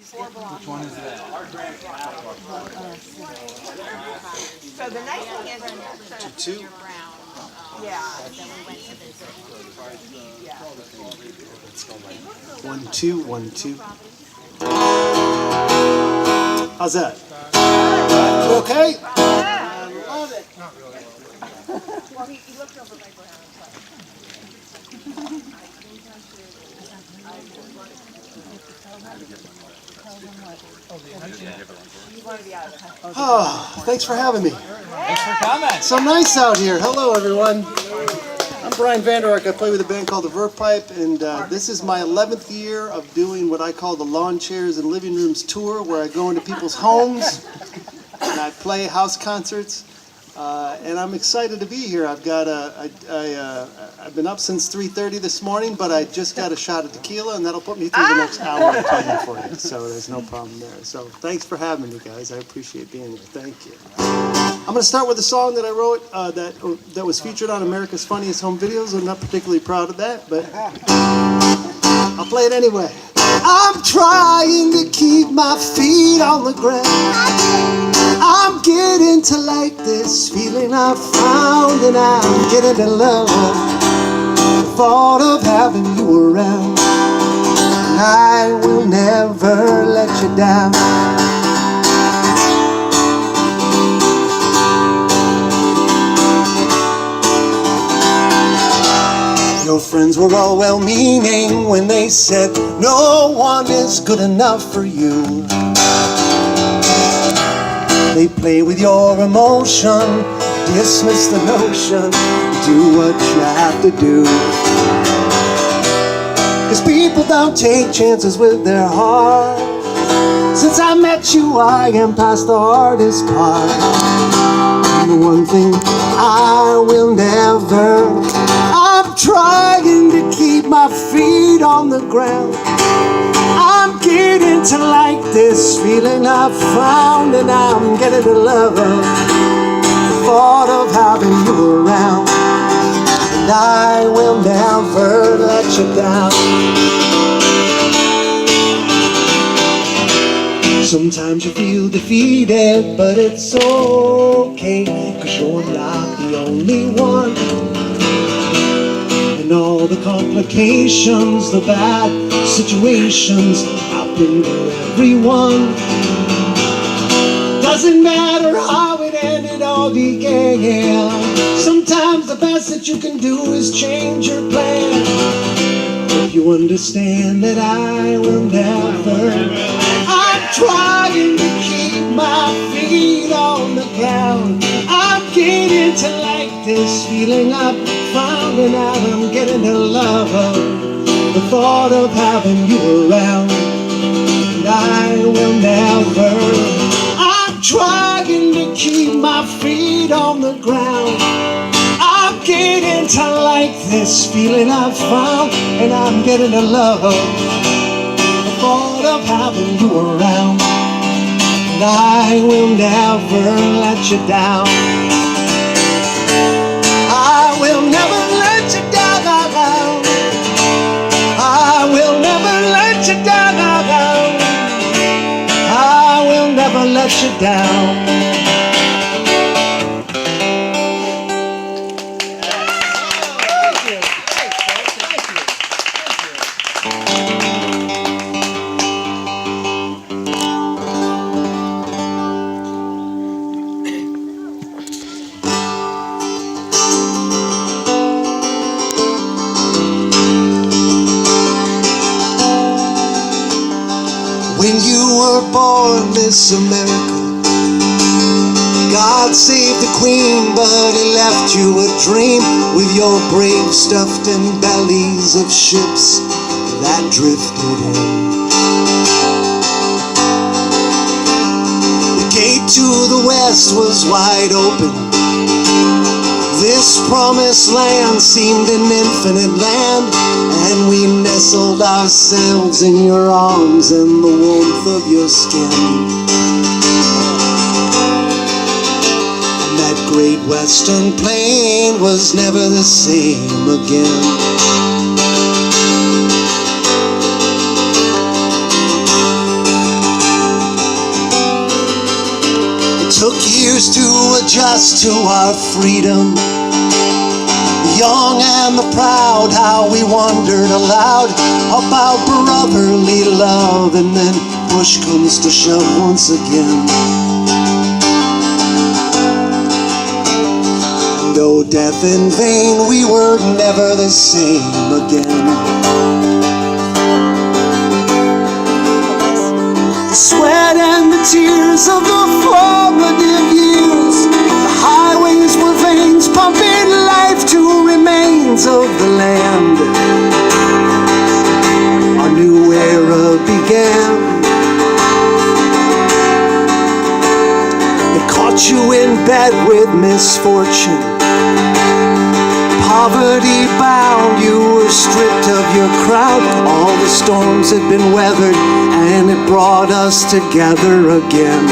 Which one is that? So the nice thing is, Two. yeah. 1 2 1 2. How's that? Okay. Yeah. Love it. Well, he looked over my brow. Oh, thanks for having me. Thanks for coming. So nice out here. Hello, everyone. I'm Brian Vander. I play with a band called the Verpipe, and this is my 11th year of doing what I call the Lawn Chairs and Living Rooms tour, where I go into people's homes and I play house concerts. And I'm excited to be here. I've been up since 3:30 this morning, but I just got a shot of tequila, and that'll put me through the next hour playing for you. So there's no problem there. So thanks for having me, guys. I appreciate being here. Thank you. I'm going to start with a song that I wrote that was featured on America's Funniest Home Videos. I'm not particularly proud of that, but I'll play it anyway. I'm trying to keep my feet on the ground. I'm getting to like this feeling I found, and I'm getting to love the thought of having you around. And I will never let you down. Your friends were all well-meaning when they said no one is good enough for you. They play with your emotion, dismiss the notion, do what you have to do. 'Cause people don't take chances with their heart. Since I met you, I am past the hardest part. And the one thing I will never, I'm trying to keep my feet on the ground. I'm getting to like this feeling I've found, and I'm getting to love the thought of having you around. And I will never let you down. Sometimes you feel defeated, but it's okay, 'cause you're not the only one. And all the complications, the bad situations happen to everyone. Doesn't matter how it ended or began. Sometimes the best that you can do is change your plan. If you understand that I will never, I'm trying to keep my feet on the ground. I'm getting to like this feeling I've found, and I'm getting to love the thought of having you around. And I will never, I'm trying to keep my feet on the ground. I'm getting to like this feeling I've found, and I'm getting to love the thought of having you around. And I will never let you down. I will never let you down. I will never let you down. I will never let you down. When you were born, Miss America, God saved the queen, but he left you a dream with your brave stuffed in bellies of ships that drifted in. The gate to the west was wide open. This promised land seemed an infinite land, and we nestled ourselves in your arms and the warmth of your skin. And that great western plain was never the same again. Took years to adjust to our freedom. Young and the proud, how we wondered aloud about brotherly love, and then push comes to shove once again. No death in vain, we were never the same again. The sweat and the tears of the formative years, the highways were veins pumping life to remains of the land. Our new era began. It caught you in bed with misfortune. Poverty bound, you were stripped of your crown. All the storms had been weathered, and it brought us together again.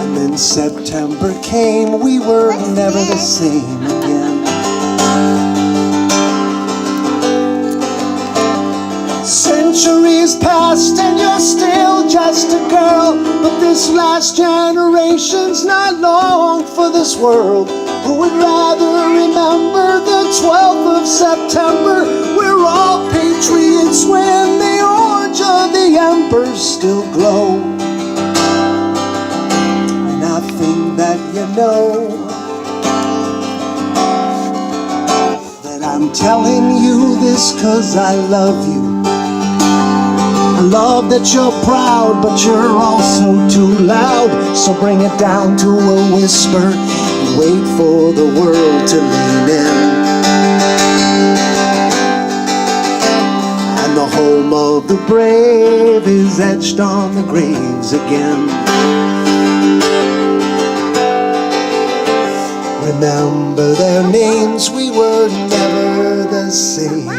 And then September came, we were never the same again. Centuries passed and you're still just a girl, but this last generation's not long for this world. Who would rather remember the 12th of September? We're all patriots when the orange of the embers still glow. And I think that you know that I'm telling you this 'cause I love you. I love that you're proud, but you're also too loud. So bring it down to a whisper and wait for the world to lean in. And the home of the brave is etched on the graves again. Remember their names, we were never the same.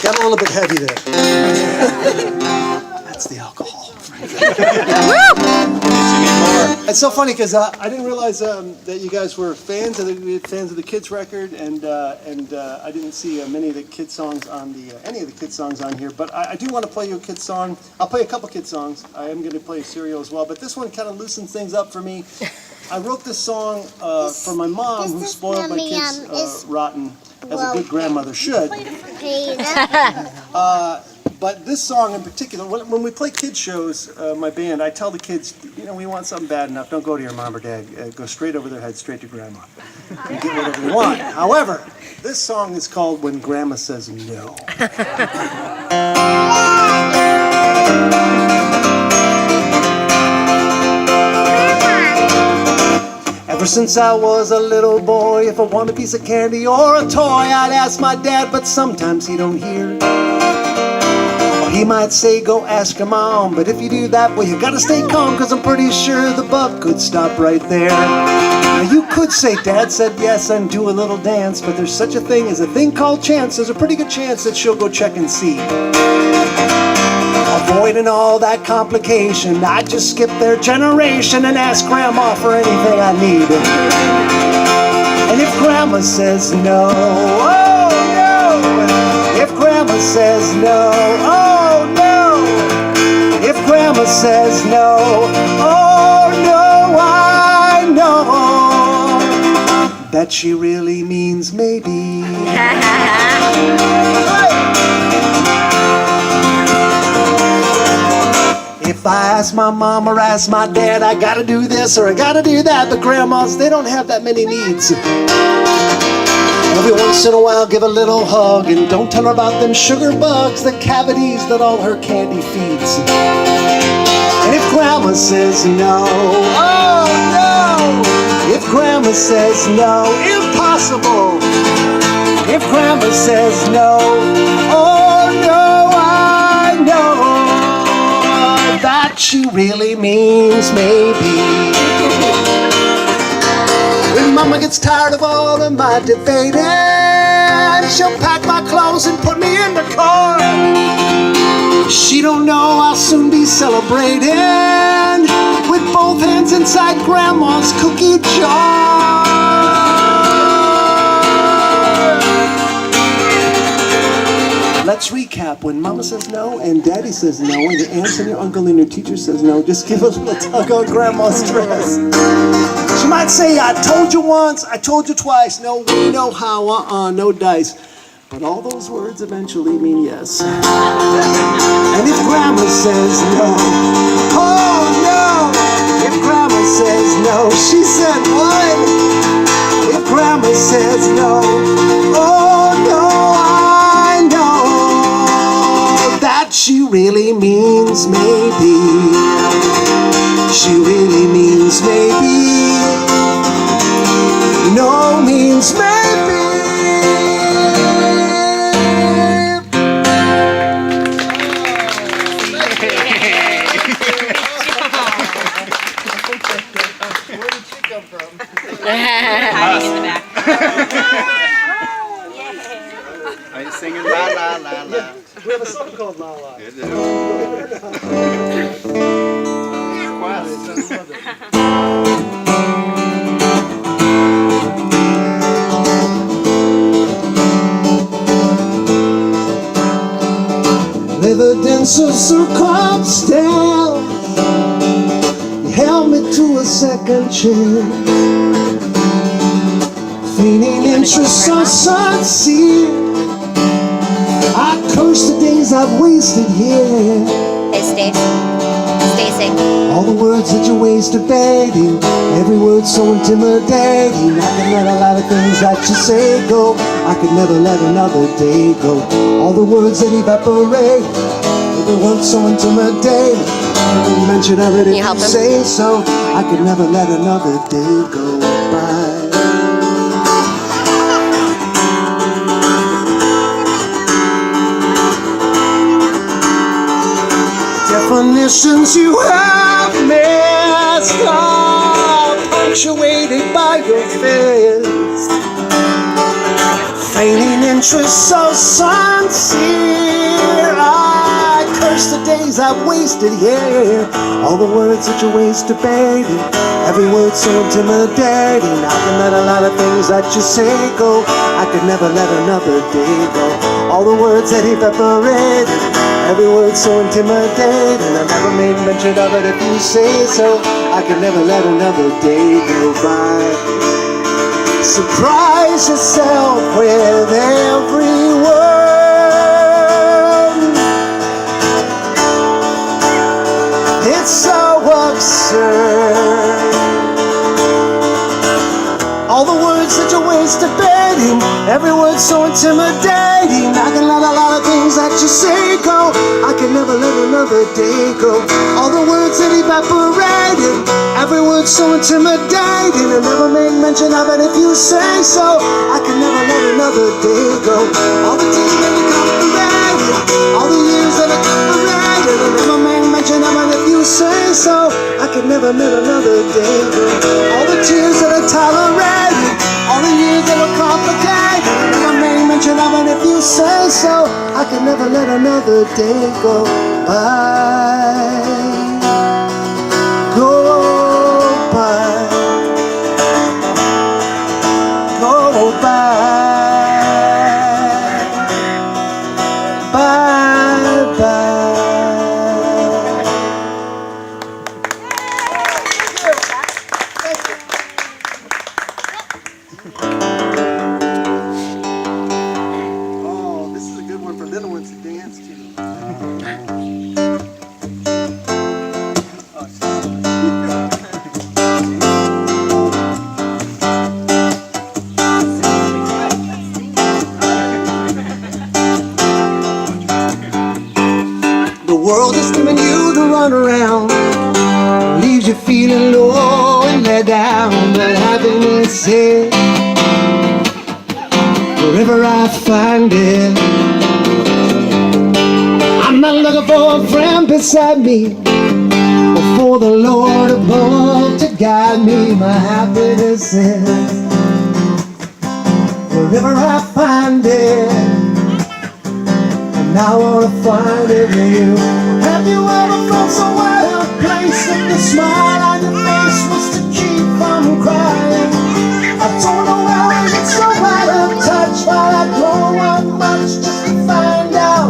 Got a little bit heavy there. That's the alcohol. It's so funny because I didn't realize that you guys were fans of the kids record, and I didn't see many of the kid songs on any of the kid songs on here. But I do want to play you a kid song. I'll play a couple kid songs. I am going to play Serial as well, but this one kind of loosens things up for me. I wrote this song for my mom, who spoiled my kids rotten, as a good grandmother should. But this song in particular, when we play kids shows, my band, I tell the kids, you know, we want something bad enough, don't go to your mom or dad, go straight over their head, straight to grandma, and get whatever you want. However, this song is called When Grandma Says No. Ever since I was a little boy, if I want a piece of candy or a toy, I'd ask my dad, but sometimes he don't hear. Or he might say, go ask your mom, but if you do that, well, you gotta stay calm, 'cause I'm pretty sure the buck could stop right there. Now you could say, Dad said yes, and do a little dance, but there's such a thing as a thing called chance. There's a pretty good chance that she'll go check and see. Avoiding all that complication, I just skip their generation and ask Grandma for anything I need. And if Grandma says no, oh no. If Grandma says no, oh no. If Grandma says no, oh no, I know that she really means maybe. If I ask my mom or ask my dad, I gotta do this or I gotta do that, but grandmas, they don't have that many needs. Every once in a while, give a little hug, and don't tell her about them sugar bugs, the cavities that all her candy feeds. And if grandma says no, oh no. If grandma says no, impossible. If grandma says no, oh no, I know that she really means maybe. When mama gets tired of all of my debating, she'll pack my clothes and put me in the car. She don't know I'll soon be celebrating with both hands inside grandma's cookie jar. Let's recap. When Mama says no and Daddy says no and your aunts and your uncle and your teacher says no, just give a little tug on Grandma's dress. She might say, I told you once, I told you twice, no way, no how, no dice. But all those words eventually mean yes. And if Grandma says no, oh no! If Grandma says no, she said what? If Grandma says no, oh no, I know that she really means maybe. She really means maybe. No means maybe. Where did she come from? Hiding in the back. Are you singing la la la la? We have a song called La La. It is. Quest. Evidence of circumstance held me to a second chance. Feigning interest so sincere, I curse the days I've wasted here. Hey, Stacy. All the words that you wasted, baby, every word so intimidating. I can let a lot of things that you say go. I could never let another day go. All the words that evaporate, every word so intimidating. Every mention of it if you say so. I could never let another day go by. Definitions you have messed up, punctuated by your fist. Feigning interest so sincere, I curse the days I've wasted here. All the words that you wasted, baby, every word so intimidating. I can let a lot of things that you say go. I could never let another day go. All the words that evaporated, every word so intimidating. I never made mention of it if you say so. I could never let another day go by. Surprise yourself with every word. It's so absurd. All the words that you waste debating, every word so intimidating. I can let a lot of things that you say go. I can never let another day go. All the words that evaporated, every word so intimidating. I never make mention of it if you say so. I can never let another day go. All the tears that you complicated, all the years that I complicated. I never make mention of it if you say so. I can never let another day go. All the tears that I tolerated, all the years that were complicated. I never make mention of it if you say so. I can never let another day go by. Go by. Go by. Bye bye. Oh, this is a good one for little ones to dance to. The world is giving you the runaround, leaves you feeling low and let down. But happiness is wherever I find it. I'm not looking for a friend beside me, but for the Lord above to guide me. My happiness is wherever I find it. And I wanna find it in you. Have you ever felt so out of place that the smile on your face was to keep from crying? I don't know how I get so out of touch, but I don't want much just to find out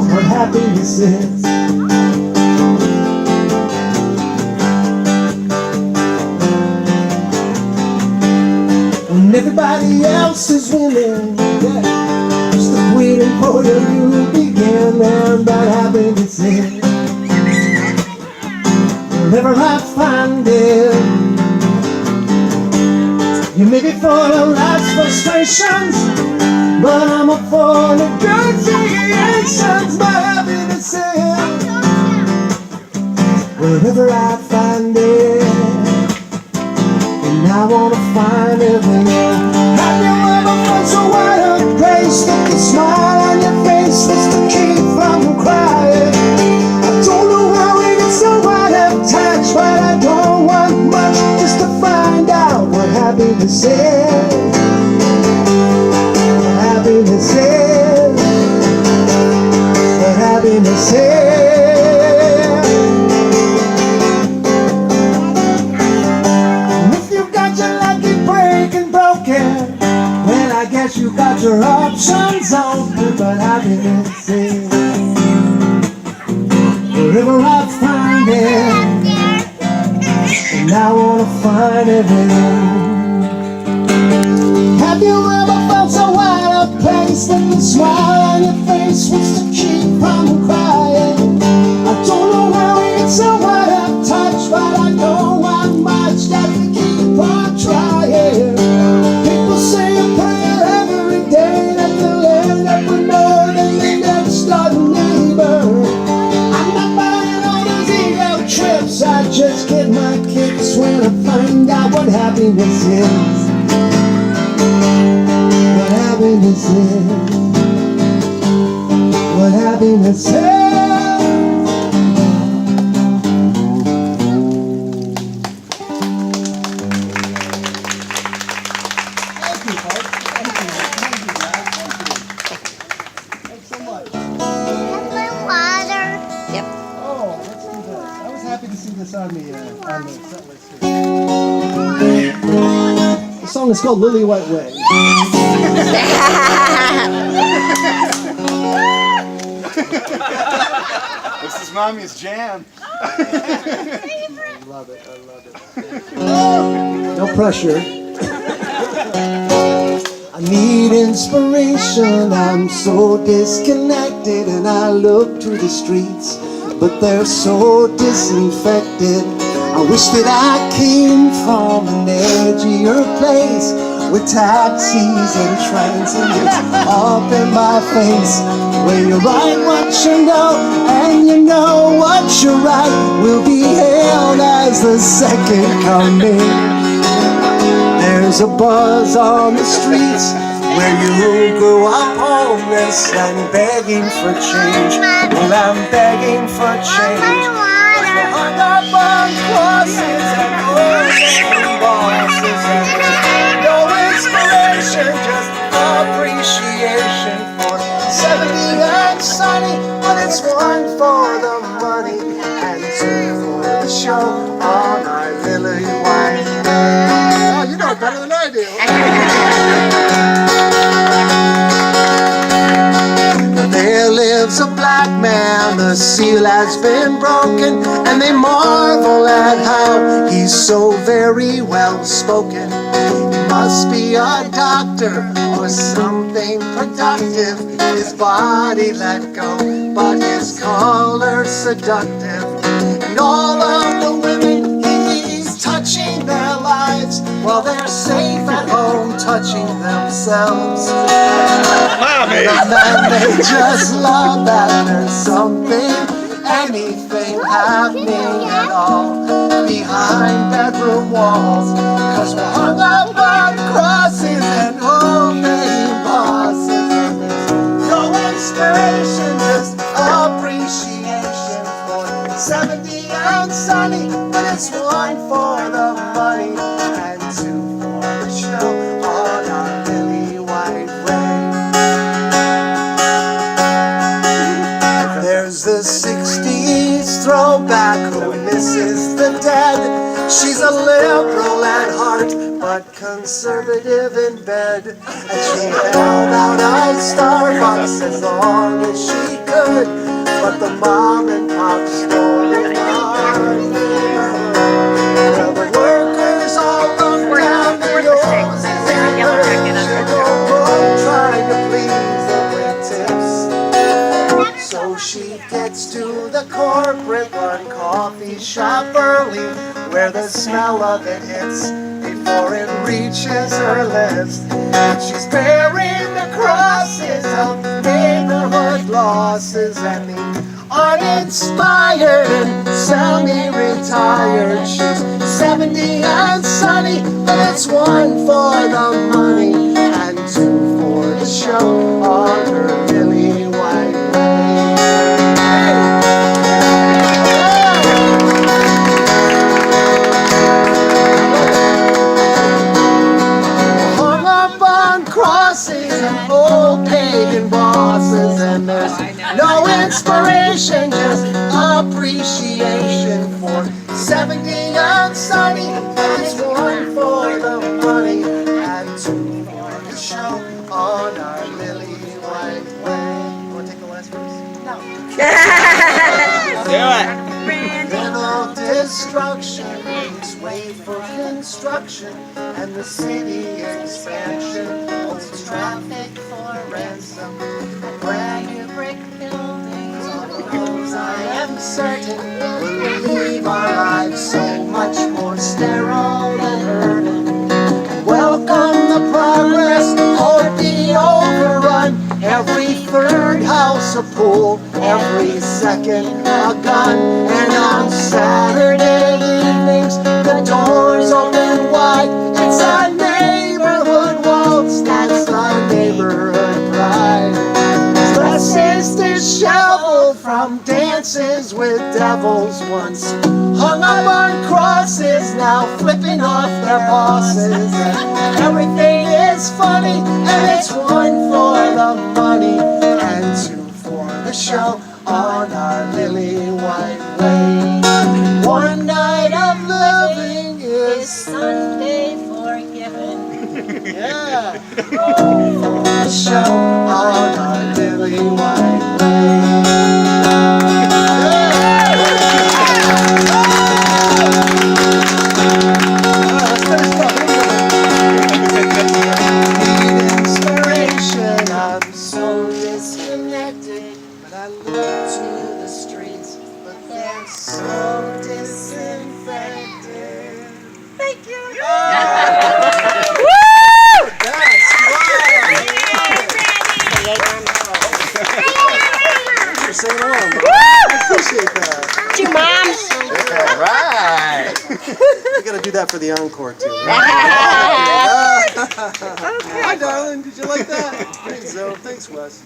everybody else is winning, yeah. Just waiting for you to begin, and that happiness is wherever I find it. You may be full of life's frustrations, but I'm up for negotiations. My happiness is wherever I find it, and I wanna find it there. Have you ever felt so out of place that the smile on your face was to keep from crying? I don't know how we get so out of touch, but I don't want much just to find out what happiness is. What happiness is. What happiness is. I guess you got your options open, but happiness is wherever I find it, and I wanna find it in. Have you ever felt so out of place that the smile on your face was to keep from crying? I don't know how it's so out of touch, but I don't want much just to keep on trying. People say a prayer every day that they'll end up with more than the next door neighbor. I'm not buying all those ego trips, I just get my kicks when I find out what happiness is. What happiness is. What happiness is. The song is called Lily White Way. This is Mommy's jam. I love it, I love it. No pressure. I need inspiration, I'm so disconnected, and I look to the streets, but they're so disinfected. I wish that I came from an edgier place with taxis and trains, and it's up in my face. Where you write what you know, and you know what you write will be hailed as the second coming. There's a buzz on the streets where you grew up homeless and begging for change. Well, I'm begging for change. We're hung up on crosses and ocean bosses, and there's no inspiration, just appreciation for 70 and sunny. But it's one for the money and two for the show on our Lily White. Oh, you know it better than I do. There lives a black man, the seal has been broken, and they marvel at how he's so very well spoken. He must be a doctor or something productive. His body let go, but his color seductive. And all of the women he's touching their lives while they're safe at home touching themselves. Mommy! And then they just love that there's something, anything happening at all behind bedroom walls. 'Cause we're hung up on crosses and homemade bosses, and there's no inspiration, just appreciation for 70 and sunny. But it's one for the money and two for the show on our Lily White Way. There's the 60s throwback who misses the dead. She's a liberal at heart, but conservative in bed. And she held out of Starbucks as long as she could, but the mom and pop store in our neighborhood, well, the workers all looked down their noses and their where the smell of it hits before it reaches her lips. And she's bearing the crosses of neighborhood losses and the uninspired and semi-retired. She's 70 and sunny, but it's one for the money and two for the show on her lily white way. Hung up on crosses and old pagan bosses, and there's no inspiration, just appreciation for 70 and sunny. It's one for the money and two for the show on our lily white way. You want to take the last verse? No. Do it. Little destruction makes way for construction, and the city expansion holds its traffic for ransom. Brand new brick buildings on roads I am certain will leave our lives so much more sterile than urban. Welcome the progress or the overrun. Every third house a pool, every second a gun. And on Saturday evenings the doors open wide. It's a neighborhood waltz, that's the neighborhood pride. Dresses disheveled from dances with devils, once hung up on crosses, now flipping off their bosses. And everything is funny, and it's one for the money and two for the show on our lily white way. One night of living is Sunday forgiven. yeah. For the show on our lily white way. Need inspiration, I'm so disconnected, but I look to the streets, but they're so disinfected. Thank you. You're saying along. I appreciate that. To Mom. All right. We gotta do that for the encore too. Hi, darling. Did you like that? Thanks, Zoe. Thanks, Wes.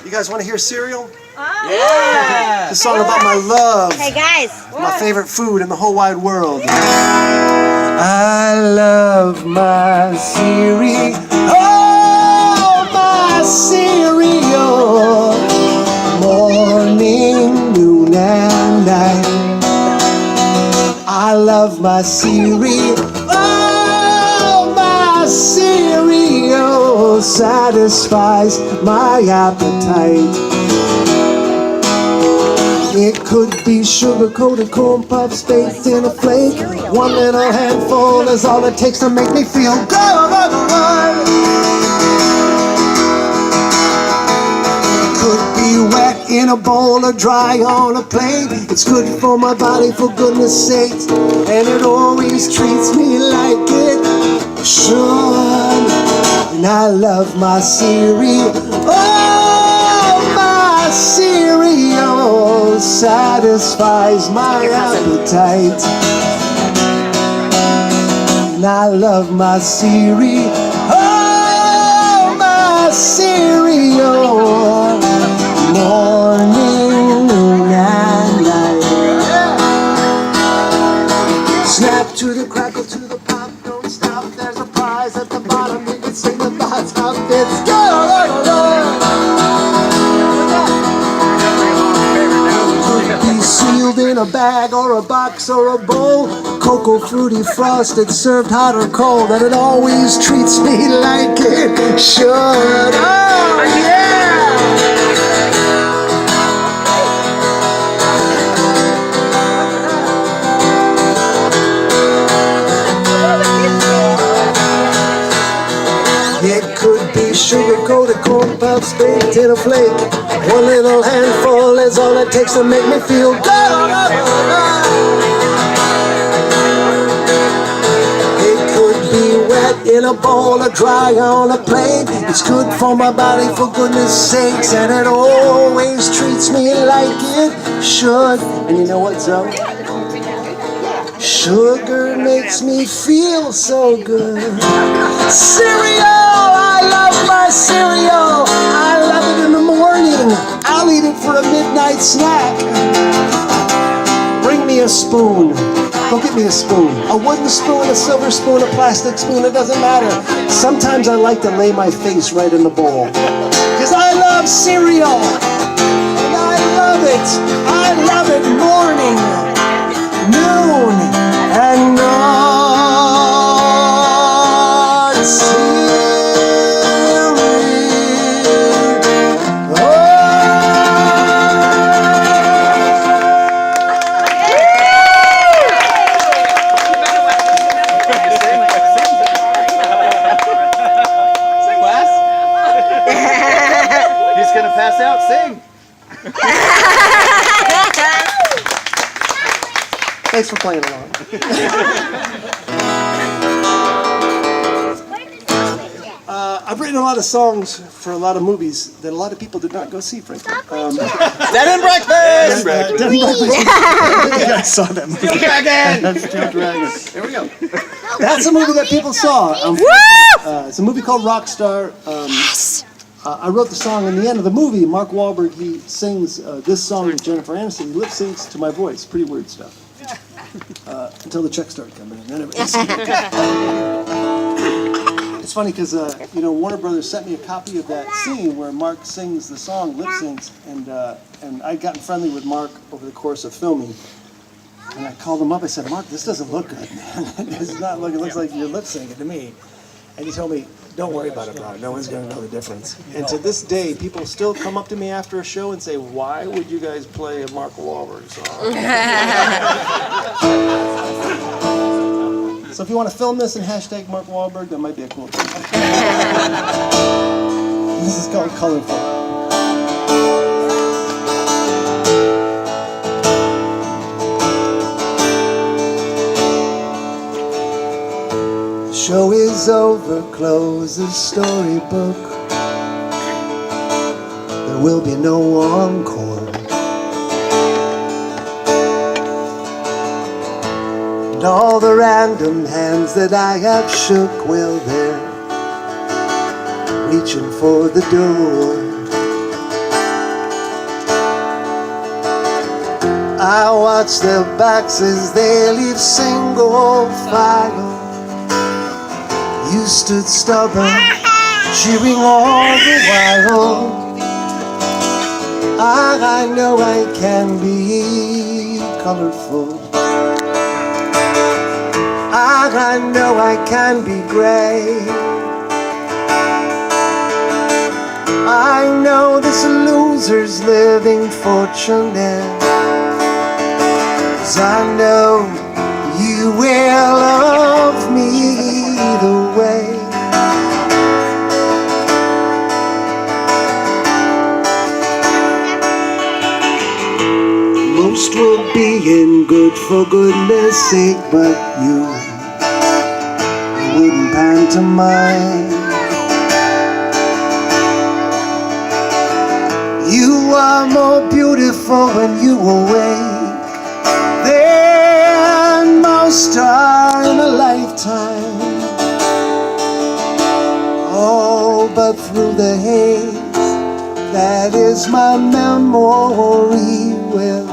You guys want to hear cereal? Yeah. It's a song about my love. Hey guys. My favorite food in the whole wide world. I love my cereal. Oh, my cereal. Morning, noon, and night. I love my cereal. Oh, my cereal satisfies my appetite. It could be sugar-coated corn puffs baked in a flake. One little handful is all it takes to make me feel good. Could be wet in a bowl or dry on a plate. It's good for my body, for goodness sakes, and it always treats me like it should. And I love my cereal. Oh, my cereal satisfies my appetite. And I love my cereal. Oh, my cereal. Morning, noon, and night. Snap to the crackle, to the pop, don't stop. There's a prize at the bottom. You can sing the thoughts up. It's good. Be sealed in a bag or a box or a bowl. Cocoa fruity frosted, served hot or cold, and it always treats me like it should. Oh yeah! It could be sugar coat of corn puffs baked in a flake. One little handful is all it takes to make me feel good. It could be wet in a bowl or dry on a plate. It's good for my body, for goodness sakes, and it always treats me like it should. And you know what, Zoe? Sugar makes me feel so good. Cereal! I love my cereal! I love it in the morning. I'll eat it for a midnight snack. Bring me a spoon. Go get me a spoon. A wooden spoon, a silver spoon, a plastic spoon, it doesn't matter. Sometimes I like to lay my face right in the bowl. Because I love cereal. And I love it. I love it morning, noon, and night. Cereal. Oh. Sing, Wes. He's gonna pass out. Sing. Thanks for playing along. I've written a lot of songs for a lot of movies that a lot of people did not go see, frankly. Dead and breakfast. You guys saw that movie. Dragon. That's Steel Dragon. Here we go. That's a movie that people saw. It's a movie called Rockstar. I wrote the song in the end of the movie. Mark Wahlberg, he sings this song with Jennifer Aniston. He lip syncs to my voice. Pretty weird stuff. Until the checks started coming in. Then it's funny because Warner Brothers sent me a copy of that scene where Mark sings the song, lip syncs, and I'd gotten friendly with Mark over the course of filming. And I called him up. I said, Mark, this doesn't look good, man. It does not look. It looks like you're lip syncing to me. And he told me, don't worry about it, bro. No one's going to know the difference. And to this day, people still come up to me after a show and say, why would you guys play a Mark Wahlberg song? So if you want to film this and hashtag Mark Wahlberg, that might be a cool thing. This is called Colorful. Show is over, close the storybook. There will be no encore. And all the random hands that I have shook, well, they're reaching for the door. I watch their backs as they leave single file. You stood stubborn, cheering all the while. I know I can be colorful. I know I can be gray. I know this loser's living fortunate. 'Cause I know you will love me either way. Most will be in good for goodness sake, but you wouldn't pantomime. You are more beautiful when you awake than most are in a lifetime. Oh, but through the haze, that is my memory. Well,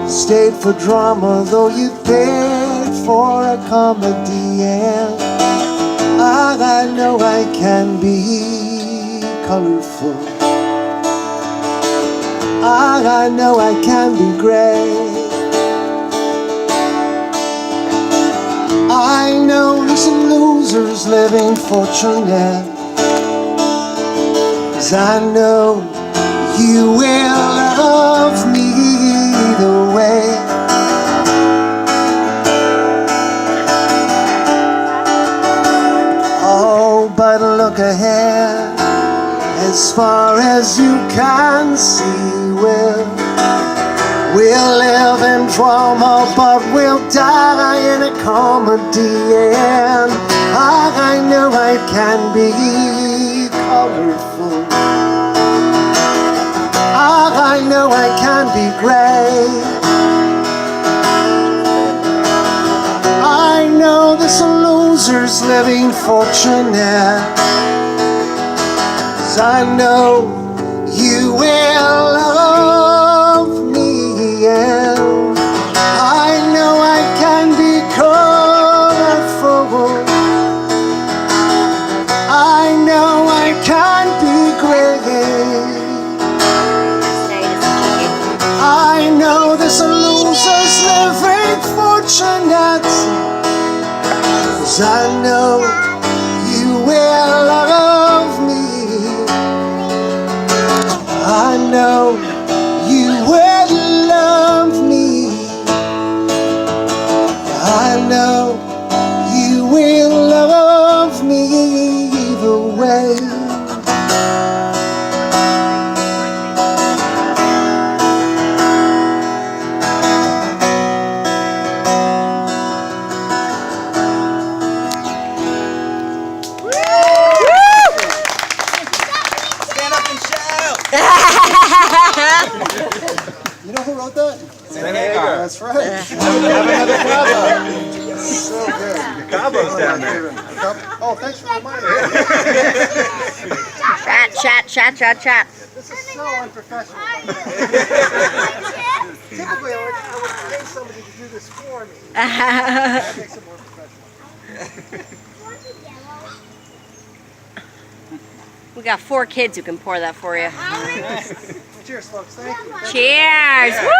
stayed for drama, though you paid for a comedy. And I know I can be colorful. I know I can be great. I know there's some losers living fortunate. 'Cause I know you will love me either way. Oh, but look ahead. as far as you can see. We'll live in drama, but we'll die in a comedy. And I know it can be colorful. I know it can be great. I know there's some losers living fortunate. 'Cause I know you will love me, and I know I can be colorful. I know I can be great. I know there's some losers living fortunate. 'Cause I know you will love me. I know you will love me. I know you will love me either way. Stand up and shout. You know who wrote that? That's right. Have another Cabo. So good. Cabo's down there. Oh, thanks for reminding me. Chat. This is so unprofessional. Typically, I would pay somebody to do this for me. That makes it more professional. We got 4 kids who can pour that for you. Cheers, folks. Thank you. Cheers! Woo!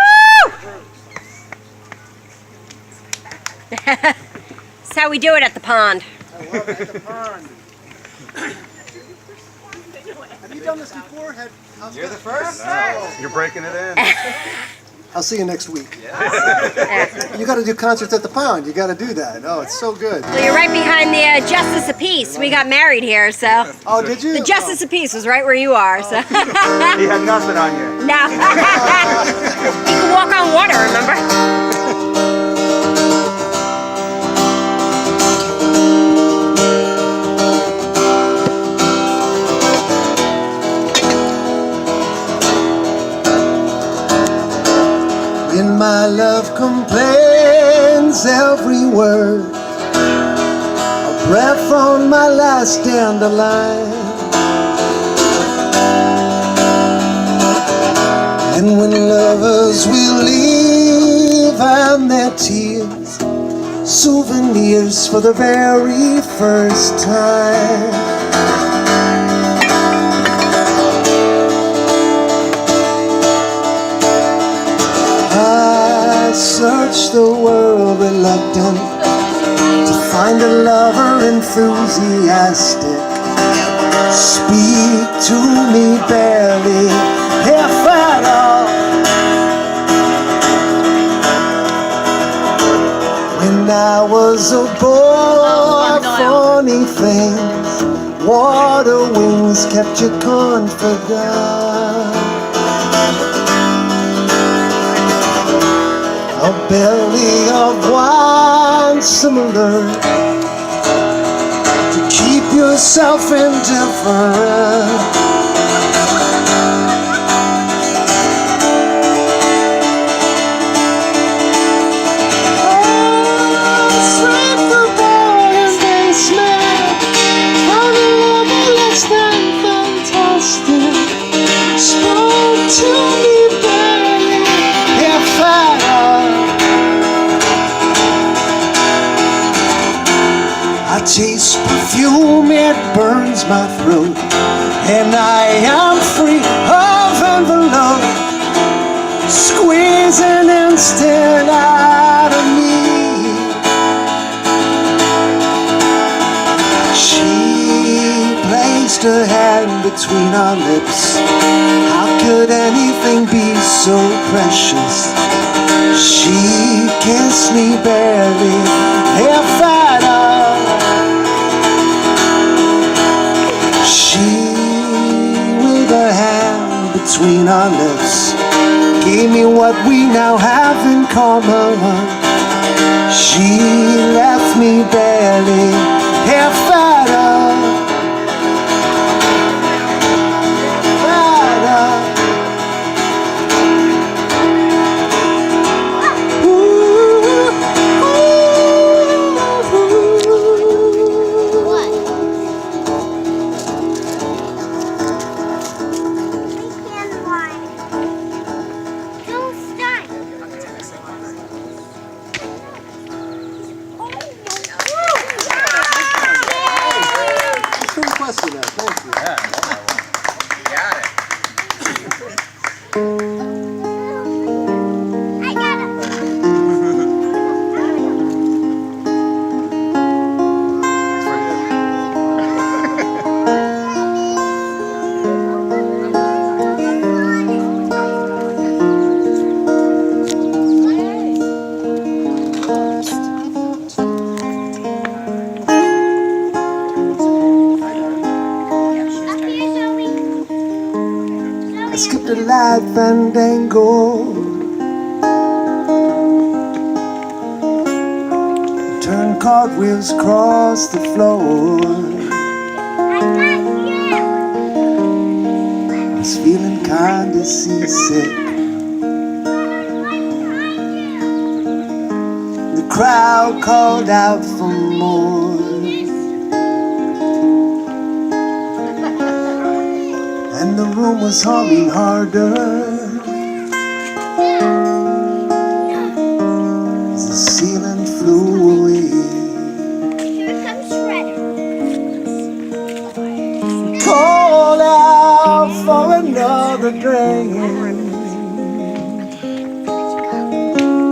That's how we do it at the pond. I love it. At the pond. Have you done this before? You're the first. You're breaking it in. I'll see you next week. You got to do concerts at the pond. You got to do that. Oh, it's so good. Well, you're right behind the Justice of Peace. We got married here, so. Oh, did you? The Justice of Peace was right where you are, so. He had nothing on you. No. You can walk on water, remember? When my love complains every word, a breath on my last dandelion. And when lovers will leave and their tears, souvenirs for the very first time. I search the world reluctant to find a lover enthusiastic. Speak to me barely, if at all. When I was a boy, funny things, water wings kept you confident. A belly of wine similar to keep yourself indifferent. Sweep the bar and basement, found a lover less than fantastic. Spoke to me barely, if at all. I taste perfume, it burns my throat, and I am free of envelope. Squeeze an instant out of me. She placed her hand between our lips. How could anything be so precious? She kissed me barely, if at all. She between our lips gave me what we now have in common. She left me barely half fatter. I skipped a light fandango, turned cartwheels across the floor. I was feeling kinda seasick. The crowd called out for more. And the room was humming harder as the ceiling flew away. Here comes Shredder. Called out for another drink,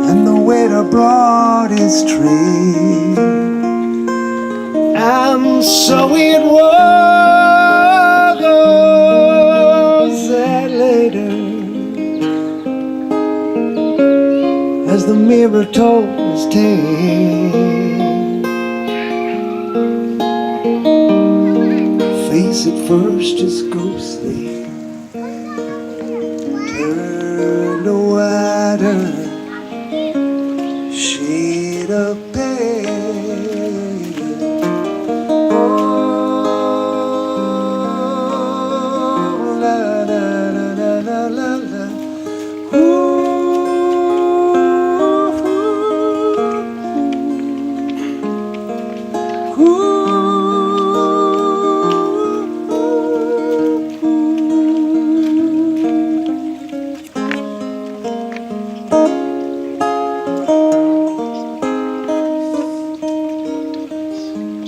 and the waiter brought his tray. And so it was that later, as the mirror told his tale, face at first just ghostly, turned a wider shade of pale.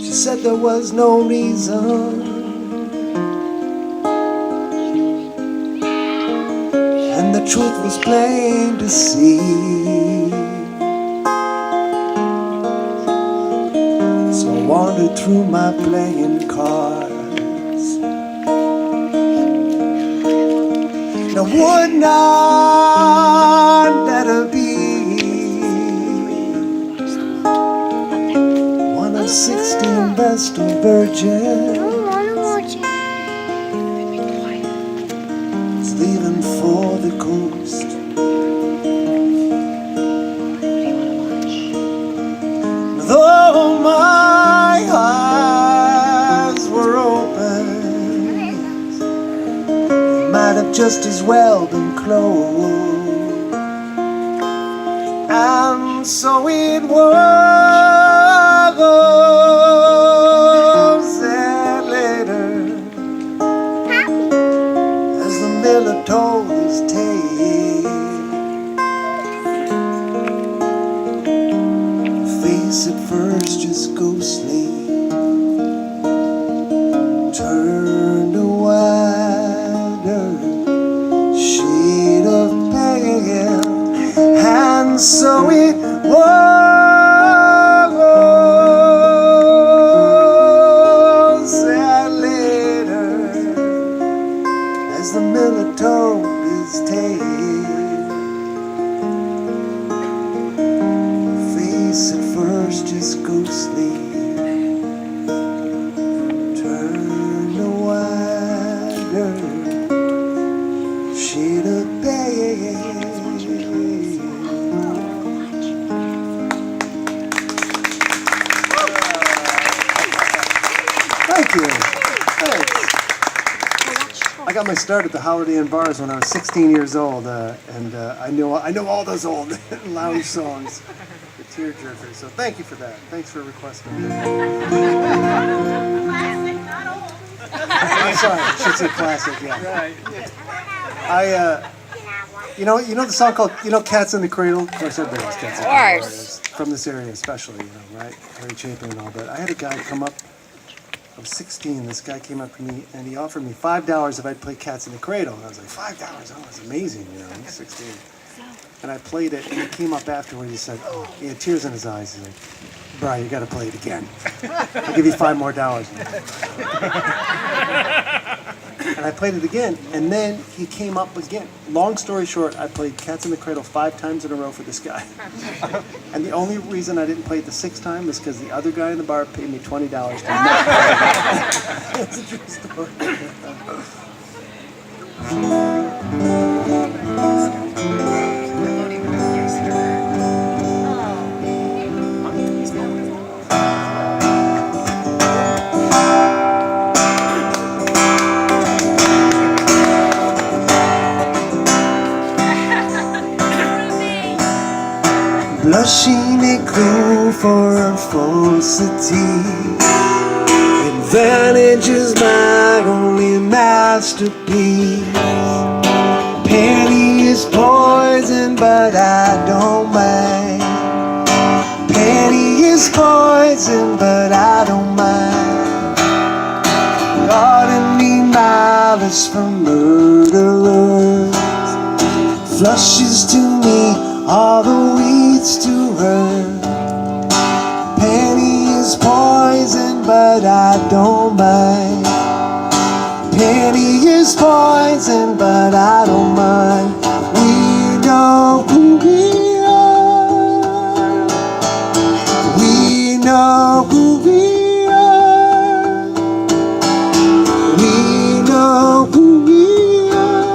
She said there was no reason, and the truth was plain to see. So I wandered through my playing cards. Now would not let her be one of 16 vestal virgins leaving for the coast. Though my eyes were open, they might have just as well been closed. And so it was that later, as the miller told his tale, face at first just ghostly, turned a wider shade of pale. And so it was that later, as the miller told his tale, face at first just ghostly, turned a wider shade I got my start at the Holiday Inn bars when I was 16 years old, and I know all those old lounge songs, the tearjerkers. So thank you for that. Thanks for requesting. Classic, not old. I'm sorry, I should say classic. Yeah. You know the song called "Cats in the Cradle." Of course, everybody knows "Cats in the Cradle." From this area, especially, right? Harry Chapin and all that. I had a guy come up. I was 16. This guy came up to me and he offered me $5 if I'd play "Cats in the Cradle." And I was like, $5? Oh, that's amazing. I'm 16. And I played it, and he came up afterward. He said, "Oh," he had tears in his eyes. He's like, "Brian, you got to play it again. I'll give you $5 more." And I played it again, and then he came up again. Long story short, I played "Cats in the Cradle" 5 times in a row for this guy. And the only reason I didn't play it the 6th time is because the other guy in the bar paid me $20 to not play it. That's a true story. Blushing a clue for falsity. Advantage is my only masterpiece. Penny is poison, but I don't mind. Penny is poison, but I don't mind. Gardening malice from murderers. Flushes to me all the weeds to her. Penny is poison, but I don't mind. Penny is poison, but I don't mind. We know who we are. We know who we are. We know who we are.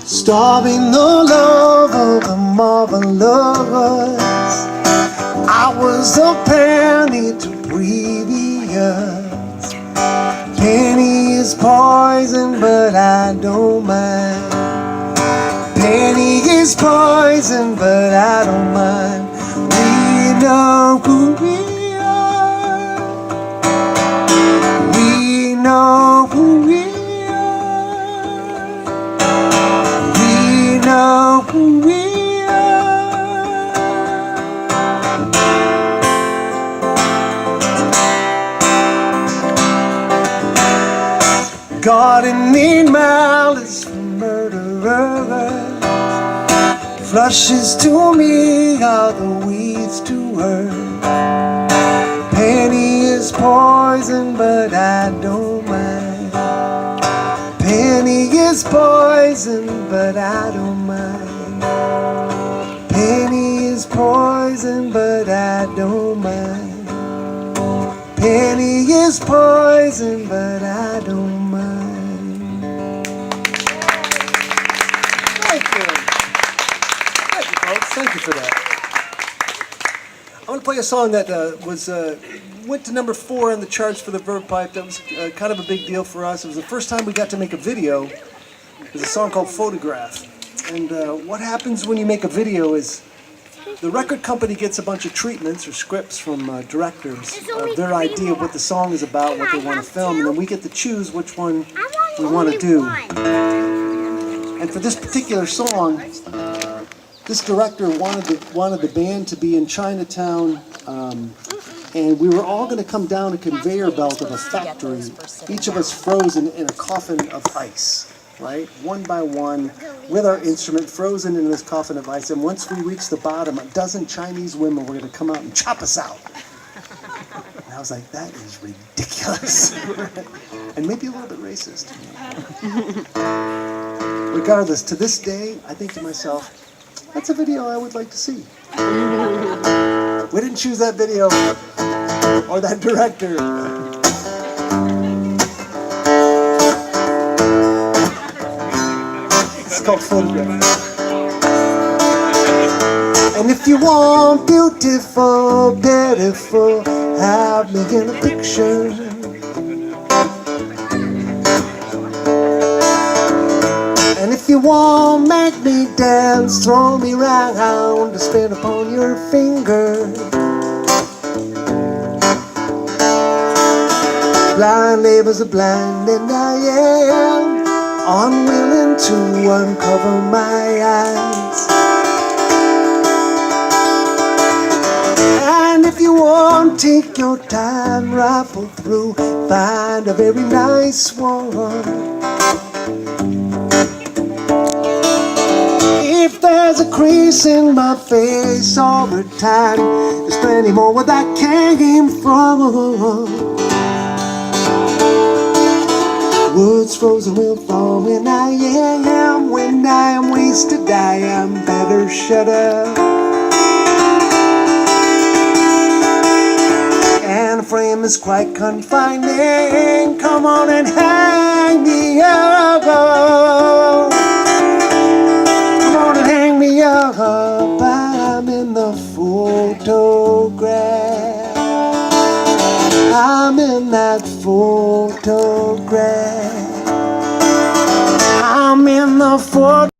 Starving the love of the marvelous. I was a penny to previous. Penny is poison, but I don't mind. Penny is poison, but I don't mind. We know who we are. We know who we are. Know who we are. Gardening malice from murderers. Flushes to me are the weeds to her. Penny is poison, but I don't mind. Penny is poison, but I don't mind. Penny is poison, but I don't mind. Penny is poison, but I don't mind. Thank you. Thank you, folks. Thank you for that. I want to play a song that went to number 4 on the charts for the Verve Pipe. That was kind of a big deal for us. It was the first time we got to make a video. There's a song called "Photograph." And what happens when you make a video is the record company gets a bunch of treatments or scripts from directors of their idea of what the song is about, what they want to film, and then we get to choose which one we want to do. And for this particular song, this director wanted the band to be in Chinatown, and we were all going to come down a conveyor belt of a factory, each of us frozen in a coffin of ice. Right, one by one, with our instrument frozen in this coffin of ice. And once we reach the bottom, a dozen Chinese women were going to come out and chop us out. And I was like, that is ridiculous. And maybe a little bit racist. Regardless, to this day, I think to myself, that's a video I would like to see. We didn't choose that video or that director. It's called "Photograph." And And if you want beautiful, pitiful, have me in a picture. And if you want, make me dance, throw me round to spin upon your finger. Blind neighbors are blind, and I am unwilling to uncover my eyes. And if you want, take your time, rifle through, find a very nice one. If there's a crease in my face over time, there's plenty more where that came from. Words frozen will fall when I am wasted, I am better shut up. And a frame is quite confining, come on and hang me up. Come on and hang me up, I'm in the photograph. I'm in that photograph. I'm in the photograph.